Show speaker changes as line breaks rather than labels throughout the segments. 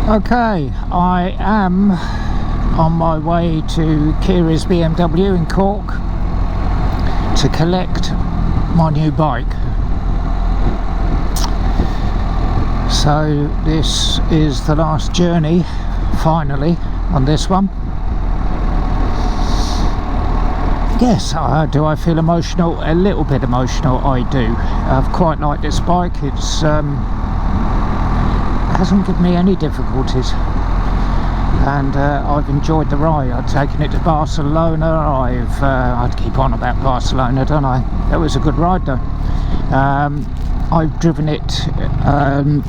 Okay, I am on my way to Kiri's BMW in Cork to collect my new bike. So this is the last journey, finally, on this one. Yes, do I feel emotional? A little bit emotional, I do. I've quite liked this bike. It's hasn't given me any difficulties, and I've enjoyed the ride. I've taken it to Barcelona. I'd keep on about Barcelona, don't I? That was a good ride though. I've driven it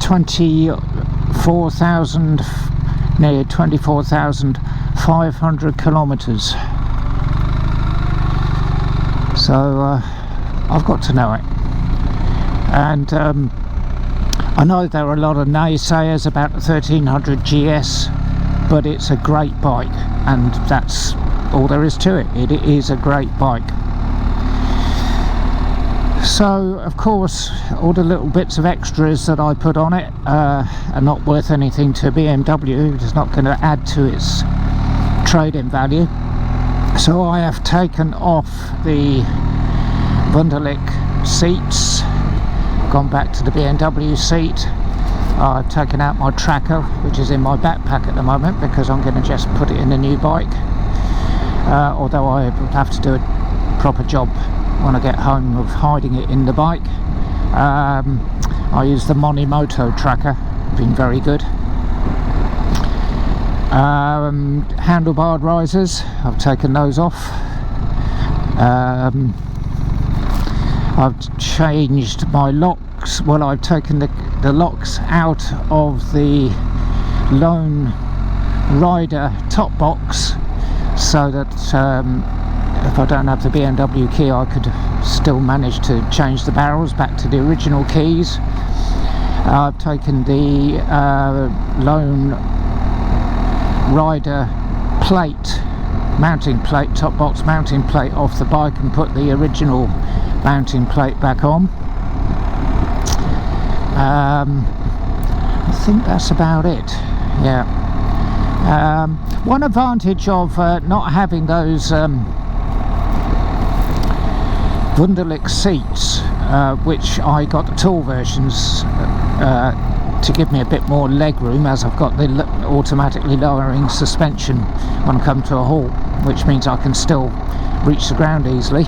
24,000, near 24,500 kilometers. So I've got to know it, and I know there are a lot of naysayers about the 1300 GS, but it's a great bike, and that's all there is to it. It is a great bike. So of course all the little bits of extras that I put on it are not worth anything to BMW. It's not going to add to its trade-in value. So I have taken off the Wunderlich seats, gone back to the BMW seat. I've taken out my tracker, which is in my backpack at the moment, because I'm going to just put it in the new bike, although I would have to do a proper job when I get home of hiding it in the bike. I use the Monimoto tracker, been very good. Handlebar risers, I've taken those off. I've changed my locks. Well, I've taken the locks out of the Lone Rider top box, so that if I don't have the BMW key, I could still manage to change the barrels back to the original keys. I've taken the Lone Rider plate, mounting plate, top box mounting plate off the bike, and put the original mounting plate back on. I think that's about it. Yeah. One advantage of not having those Wunderlich seats, which I got the tall versions to give me a bit more leg room, as I've got the automatically lowering suspension when I come to a halt, which means I can still reach the ground easily.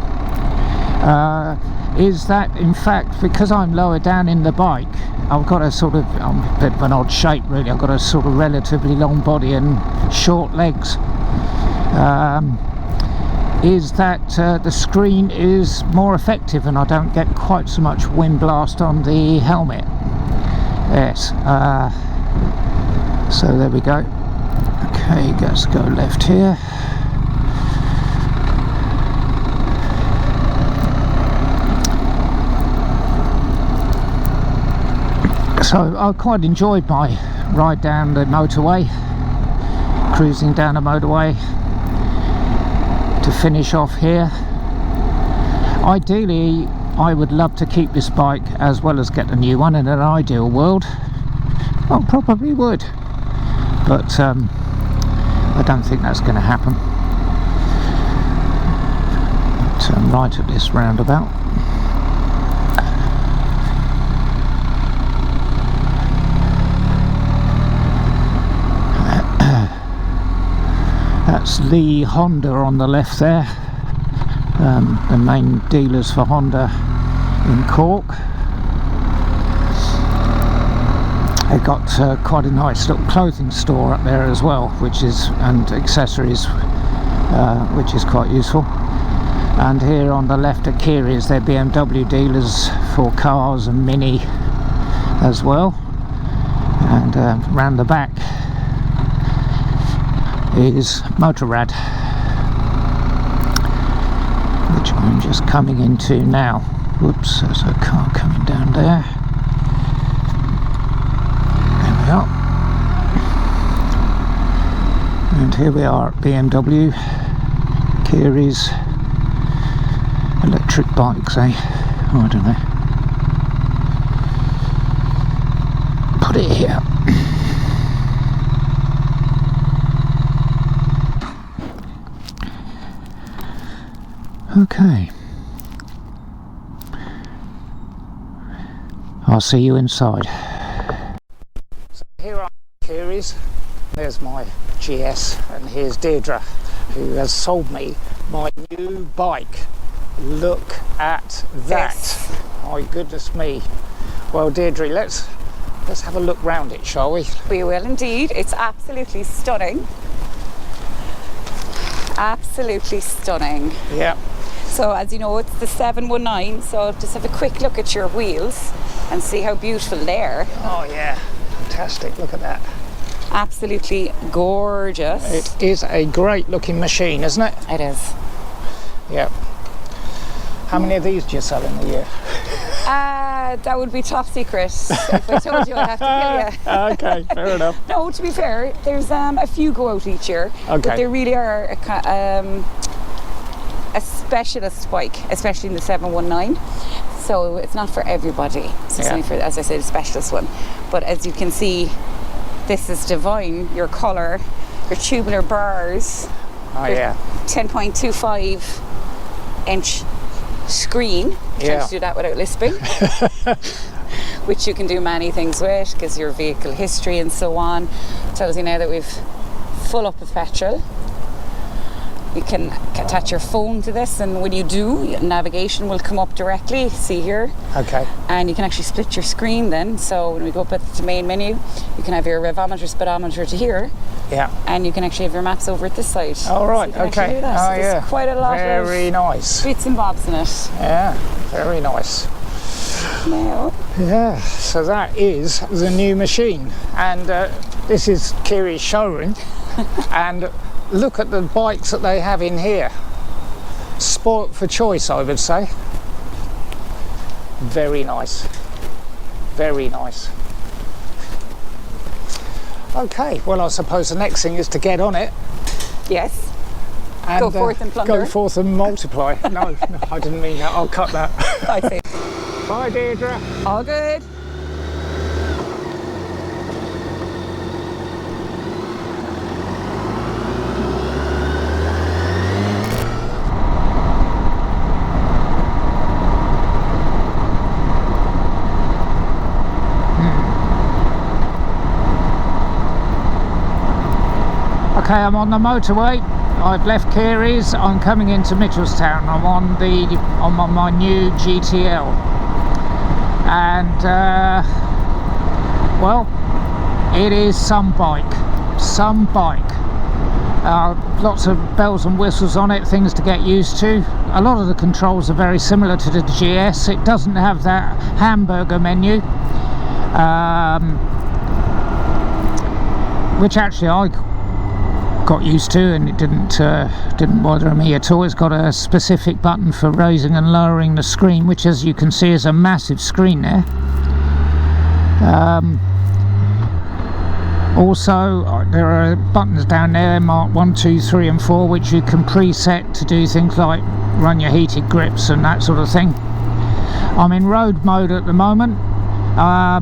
Is that in fact, because I'm lower down in the bike, I've got a sort of, I'm a bit of an odd shape really, I've got a sort of relatively long body and short legs. Is that the screen is more effective and I don't get quite so much wind blast on the helmet. Yes, so there we go. Okay, let's go left here. So I quite enjoyed my ride down the motorway, cruising down the motorway to finish off here. Ideally, I would love to keep this bike as well as get a new one. In an ideal world, I probably would, but I don't think that's going to happen. Turn right at this roundabout. That's Lee Honda on the left there, the main dealers for Honda in Cork. They've got quite a nice little clothing store up there as well, and accessories, which is quite useful. And here on the left at Kiri's, they're BMW dealers for cars and Mini as well. And round the back is Motorrad, which I'm just coming into now. Whoops, there's a car coming down there. There we are. And here we are at BMW, Kiri's electric bikes, eh? Oh, I don't know. Put it here. Okay. I'll see you inside. So here are Keary's. There's my GS, and here's Deirdre, who has sold me my new bike. Look at that.
Yes.
My goodness me. Well, Deirdre, let's have a look round it, shall we?
We will indeed. It's absolutely stunning. Absolutely stunning.
Yeah.
So as you know, it's the 719, so just have a quick look at your wheels and see how beautiful they are.
Oh yeah, fantastic, look at that.
Absolutely gorgeous.
It is a great looking machine, isn't it?
It is.
Yeah. How many of these do you sell in a year?
That would be top secret. If I told you, I'd have to kill you.
Okay, fair enough.
No, to be fair, there's a few go out each year,
Okay.
but they really are a specialist bike, especially in the 719. So it's not for everybody. So it's only for, as I said, a specialist one. But as you can see, this is divine. Your colour, your tubular bars,
Oh yeah.
10.25 inch screen. Trying to do that without lisping. Which you can do many things with, because your vehicle history and so on. Tells you now that we've full up of petrol. You can attach your phone to this, and when you do, navigation will come up directly, see here.
Okay.
And you can actually split your screen then, so when we go up at the main menu, you can have your revometer, speedometer to here.
Yeah.
And you can actually have your maps over at this side.
Oh right,
so
okay.
Do that.
Oh
so there's quite a lot
very
of
nice.
bits and bobs in it.
Yeah, very nice.
Now,
Yeah, so that is the new machine, and this is Keary's showroom. And look at the bikes that they have in here. Sport for choice, I would say. Very nice. Very nice. Okay, well I suppose the next thing is to get on it.
yes.
And,
Go forth and plunder.
Go forth and multiply. No, I didn't mean that. I'll cut that.
I see.
Bye, Deirdre.
All good.
Okay, I'm on the motorway. I've left Keary's. I'm coming into Mitchelstown. I'm on my new GTL, and well, it is some bike. Lots of bells and whistles on it, things to get used to. A lot of the controls are very similar to the GS. It doesn't have that hamburger menu, which actually I got used to, and it didn't bother me at all. It's got a specific button for raising and lowering the screen, which, as you can see, is a massive screen there. Also, there are buttons down there marked 1, 2, 3 and 4, which you can preset to do things like run your heated grips and that sort of thing. I'm in road mode at the moment. I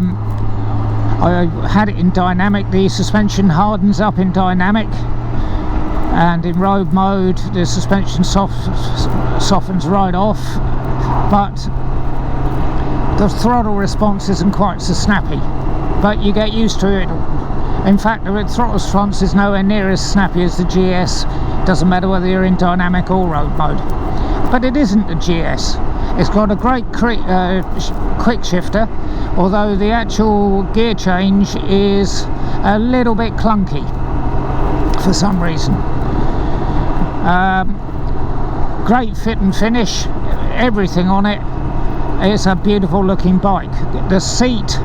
had it in dynamic. The suspension hardens up in dynamic, and in road mode the suspension softens right off, but the throttle response isn't quite so snappy, but you get used to it. In fact, the throttle response is nowhere near as snappy as the GS. Doesn't matter whether you're in dynamic or road mode. But it isn't the GS. It's got a great quick shifter, although the actual gear change is a little bit clunky for some reason. Great fit and finish, everything on it. It's a beautiful looking bike. The seat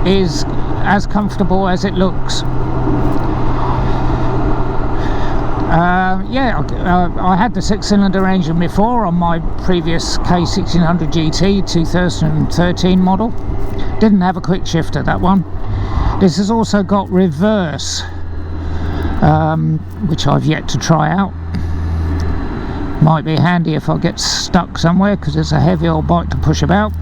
is as comfortable as it looks. I had the 6-cylinder engine before on my previous K1600 GT 2013 model. Didn't have a quick shifter, that one. This has also got reverse, which I've yet to try out. Might be handy if I get stuck somewhere, because it's a heavy old bike to push about.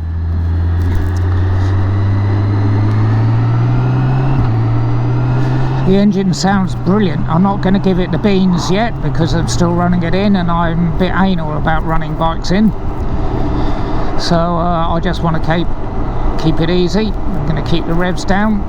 The engine sounds brilliant. I'm not going to give it the beans yet because I'm still running it in, and I'm a bit anal about running bikes in. So I just want to keep it easy. I'm going to keep the revs down.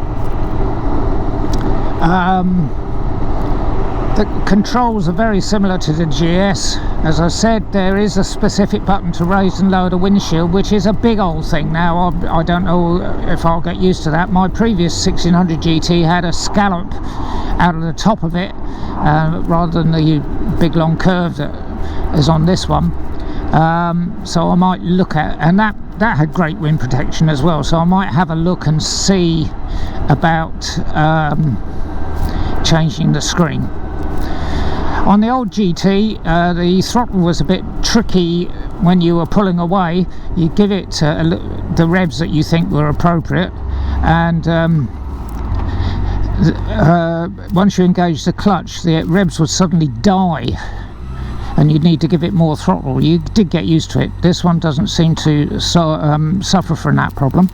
The controls are very similar to the GS. As I said, there is a specific button to raise and lower the windshield, which is a big old thing now. I don't know if I'll get used to that. My previous 1600 GT had a scallop out of the top of it, rather than the big long curve that is on this one. So I might look at, and that had great wind protection as well, so I might have a look and see about changing the screen. On the old GT, the throttle was a bit tricky. When you were pulling away, you give it the revs that you think were appropriate, and once you engage the clutch, the revs would suddenly die and you'd need to give it more throttle. You did get used to it. This one doesn't seem to suffer from that problem,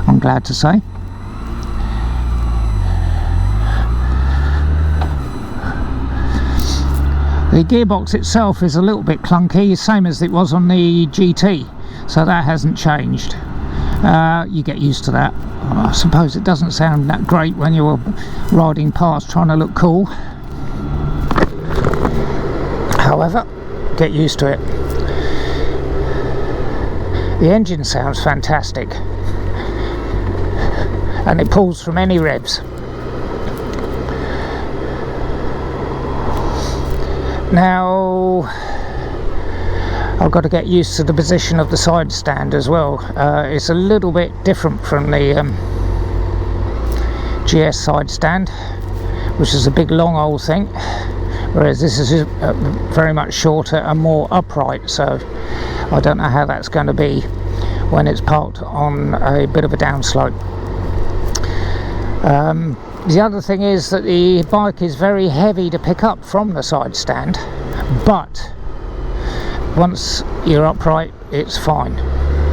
I'm glad to say. The gearbox itself is a little bit clunky, same as it was on the GT, so that hasn't changed. You get used to that. I suppose it doesn't sound that great when you're riding past trying to look cool. However, get used to it. The engine sounds fantastic, and it pulls from any revs. Now I've got to get used to the position of the side stand as well. It's a little bit different from the GS side stand, which is a big long old thing, whereas this is very much shorter and more upright, so I don't know how that's going to be when it's parked on a bit of a downslope. The other thing is that the bike is very heavy to pick up from the side stand, but once you're upright it's fine,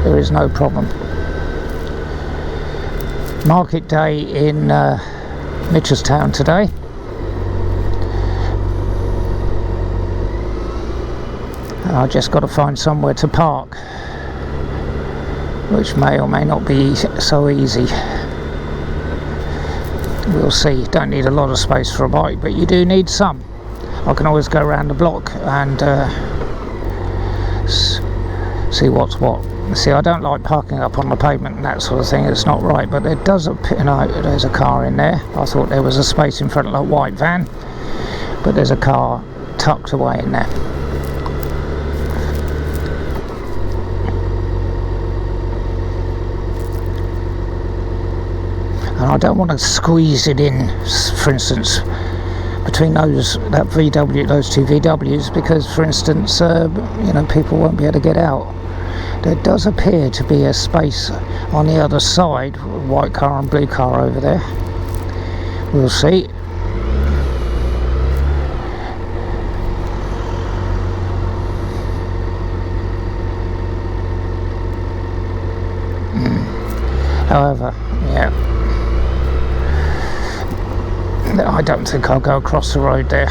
there is no problem. Market day in Mitchelstown today. I just got to find somewhere to park, which may or may not be so easy. We'll see. Don't need a lot of space for a bike, but you do need some. I can always go around the block and see what's what. See, I don't like parking up on the pavement and that sort of thing. It's not right, but there does appear, no, there's a car in there. I thought there was a space in front of the white van, but there's a car tucked away in there. And I don't want to squeeze it in, for instance, between those two VWs, because, for instance, you know, people won't be able to get out. There does appear to be a space on the other side, white car and blue car over there. We'll see. However, yeah, I don't think I'll go across the road there.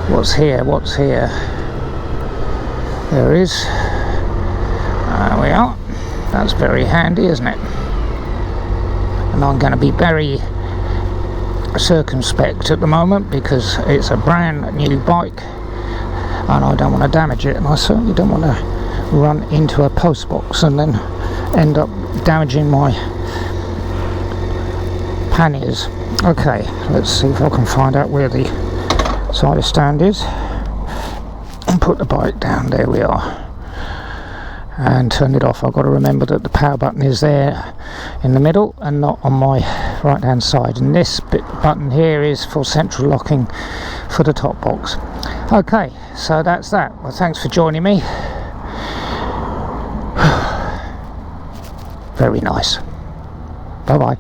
What's here? What's here? There is. There we are. That's very handy, isn't it? And I'm going to be very circumspect at the moment because it's a brand new bike and I don't want to damage it, and I certainly don't want to run into a post box and then end up damaging my panniers. Okay, let's see if I can find out where the side stand is and put the bike down. There we are, and turn it off. I've got to remember that the power button is there in the middle and not on my right hand side, and this button here is for central locking for the top box. Okay, so that's that. Well, thanks for joining me. Very nice. Bye bye.